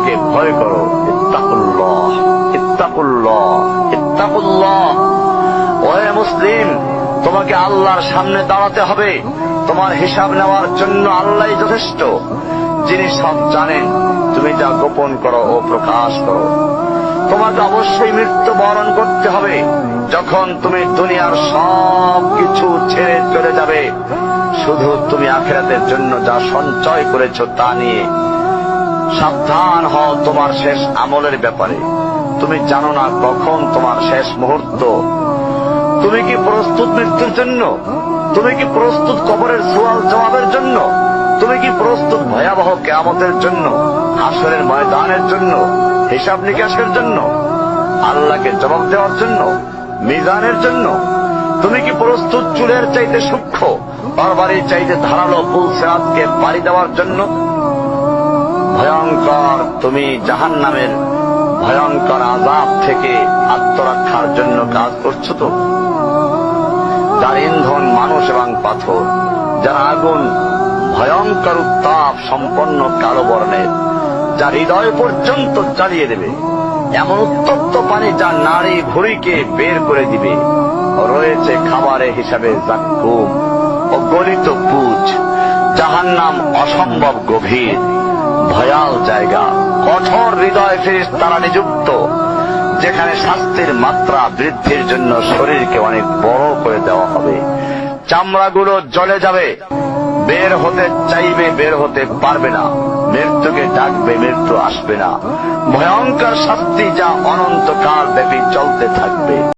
আল্লাহকে ভয় করো। ইত্তাকুল্লাহ, ইত্তাকুল্লাহ, ইত্তাকুল্লাহ। ওহে মুসলিম, তোমাকে আল্লাহর সামনে দাঁড়াতে হবে। তোমার হিসাব নেওয়ার জন্য আল্লাহই যথেষ্ট, যিনি সব জানেন। তুমি যা গোপন করো ও প্রকাশ করো। তোমাকে অবশ্যই মৃত্যু বরণ করতে হবে। যখন তুমি দুনিয়ার সব কিছু ছেড়ে চলে যাবে, শুধু তুমি আখিরাতের জন্য যা সঞ্চয় করেছ তা নিয়ে সাবধান হও তোমার শেষ আমলের ব্যাপারে। তুমি জানো না কখন তোমার শেষ মুহূর্ত। তুমি কি প্রস্তুত মৃত্যুর জন্য? তুমি কি প্রস্তুত কবরের সওয়াল জবাবের জন্য? তুমি কি প্রস্তুত ভয়াবহ কিয়ামতের জন্য, হাসরের ময়দানের জন্য, হিসাব নিকাশের জন্য, আল্লাহকে জবাব দেওয়ার জন্য, মিজানের জন্য? তুমি কি প্রস্তুত চুলের চাইতে সূক্ষ্ম, তরবারির চাইতে ধারালো পুল সিরাতকে পাড়ি দেওয়ার জন্য? ভয়ঙ্কর তুমি জাহান্নামের ভয়ঙ্কর আযাব থেকে আত্মরক্ষার জন্য কাজ করছো তো? যার ইন্ধন মানুষ এবং পাথর, যার আগুন ভয়ঙ্কর উত্তাপ সম্পন্ন কালো বর্ণের, যা হৃদয় পর্যন্ত জ্বালিয়ে দেবে, এমন উত্তপ্ত পানি যা নাড়ি ভুঁড়িকে বের করে দিবে। রয়েছে খাবারের হিসাবে জাক্কুম ও গলিত পুঁজ। জাহান্নাম অসম্ভব গভীর ভয়াল জায়গা, কঠোর হৃদয় ফেরেশতারা নিযুক্ত, যেখানে শাস্তির মাত্রা বৃদ্ধির জন্য শরীরকে অনেক বড় করে দেওয়া হবে। চামড়াগুলো জ্বলে যাবে, বের হতে চাইবে, বের হতে পারবে না। মৃত্যুকে ডাকবে, মৃত্যু আসবে না। ভয়ঙ্কর শাস্তি যা অনন্তকাল ব্যাপী চলতে থাকবে।